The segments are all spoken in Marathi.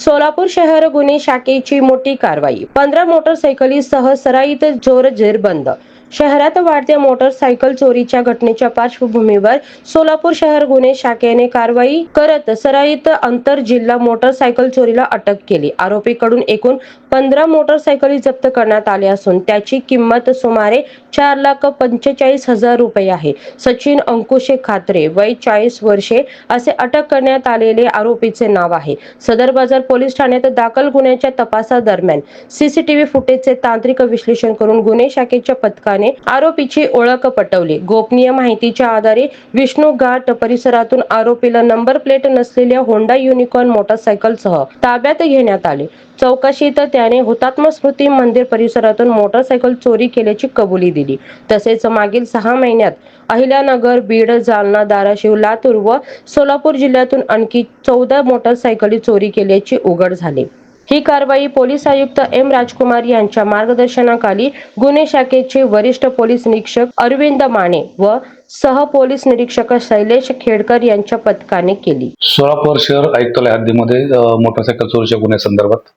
सोलापूर शहर गुन्हे शाखेची मोठी कारवाई. 15 मोटरसायकलीसह सराईत चोर जेरबंद. शहरात वाढत्या मोटरसायकल चोरीच्या घटनेच्या पार्श्वभूमीवर सोलापूर शहर गुन्हे शाखेने कारवाई करत सराईत आंतर जिल्हा मोटरसायकल चोरीला अटक केली. आरोपीकडून एकूण 15 मोटरसायकली जप्त करण्यात आल्या असून त्याची किंमत सुमारे 4,45,000 रुपये आहे. सचिन अंकुश खात्रे, वय 40 वर्षे असे अटक करण्यात आलेले आरोपीचे नाव आहे. सदर बाजार पोलीस ठाण्यात दाखल गुन्ह्याच्या तपासादरम्यान सीसीटीव्ही फुटेजचे तांत्रिक विश्लेषण करून गुन्हे शाखेच्या पथकाने आरोपीची ओळख पटवली. गोपनीय माहितीच्या आधारे विष्णू घाट परिसरातून आरोपीला नंबर प्लेट नसलेल्या होंडा युनिकॉर्न मोटरसायकलसह ताब्यात घेण्यात आले. चौकशीत त्याने हुतात्मा स्मृती मंदिर परिसरातून मोटरसायकल चोरी केल्याची कबुली दिली. तसेच मागील 6 महिन्यात अहिल्यानगर, बीड, जालना, धाराशिव, लातूर व सोलापूर जिल्ह्यातून आणखी 14 मोटरसायकली चोरी केल्याची उघड झाले. ही कारवाई पोलीस आयुक्त एम. राजकुमार यांच्या मार्गदर्शनाखाली गुन्हे शाखेचे वरिष्ठ पोलीस निरीक्षक अरविंद माने व सह पोलीस निरीक्षक शैलेश खेडकर यांच्या पथकाने केली. सोलापूर शहर आयुक्तालय हद्दीमध्ये मोटरसायकल चोरीच्या गुन्ह्यासंदर्भात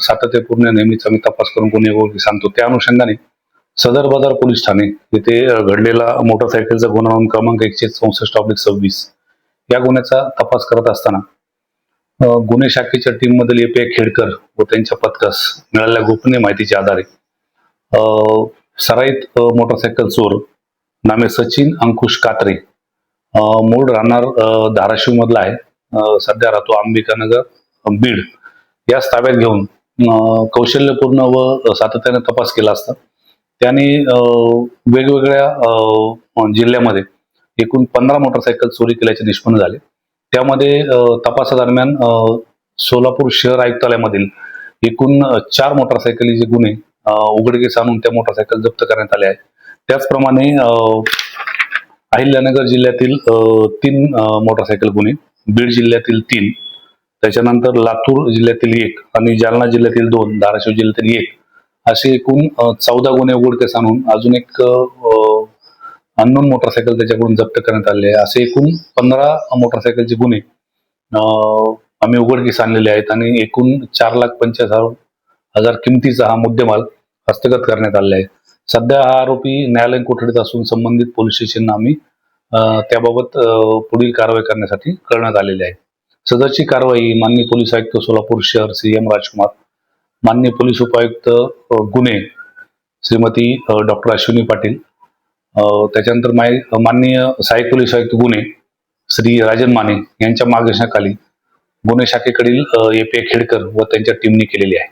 सातत्यपूर्ण नेहमीच आम्ही तपास करून गुन्हे ओळखी सांगतो. त्या अनुषंगाने सदर बाजार पोलीस ठाणे येथे घडलेला मोटरसायकलचा गुन्हा नोंद क्रमांक 164/26 या गुन्ह्याचा तपास करत असताना गुन्हे शाखेच्या टीम मधील ए. खेडकर व त्यांच्या पथकास मिळालेल्या गोपनीय माहितीच्या आधारे सराईत मोटरसायकल चोर नामे सचिन अंकुश कात्रे, मूळ राहणार धाराशिव मधला आहे, सध्या राहतो अंबिकानगर, बीड, यास ताब्यात घेऊन कौशल्यपूर्ण व सातत्याने तपास केला असता त्याने वेगवेगळ्या जिल्ह्यामध्ये एकूण 15 मोटरसायकल चोरी केल्याचे निष्पन्न झाले. त्यामध्ये तपासादरम्यान सोलापूर शहर आयुक्तालयामधील एकूण 4 मोटरसायकलीचे गुन्हे उघडकीस आणून त्या मोटरसायकल जप्त करण्यात आले आहेत. त्याचप्रमाणे अहिल्यानगर जिल्ह्यातील 3 मोटरसायकल गुन्हे, बीड जिल्ह्यातील 3, त्याच्यानंतर लातूर जिल्ह्यातील 1 आणि जालना जिल्ह्यातील 2, धाराशिव जिल्ह्यातील 1 असे एकूण 14 गुन्हे उघडकीस आणून अजून एक अननोन मोटरसायकल त्याच्याकडून जप्त करण्यात आले. असे एकूण 15 मोटरसायकलचे गुन्हे आम्ही उघडकीस आणलेले आहेत आणि एकूण 4,45,000 किमतीचा हा मुद्देमाल हस्तगत करण्यात आलेला आहे. सध्या हा आरोपी न्यायालयीन कोठडीत असून संबंधित पोलीस स्टेशनला आम्ही त्याबाबत पुढील कारवाई करण्यासाठी करण्यात आलेली आहे. सदरची कारवाई माननीय पोलीस आयुक्त सोलापूर शहर श्री एम. राजकुमार, माननीय पोलीस उपायुक्त गुन्हे श्रीमती डॉक्टर अश्विनी पाटील, त्याच्यानंतर माननीय सहाय्यक पोलीस आयुक्त गुन्हे श्री राजन माने यांच्या मार्गदर्शनाखाली गुन्हे शाखेकडील ए. खेडकर व त्यांच्या टीमने केलेली आहे.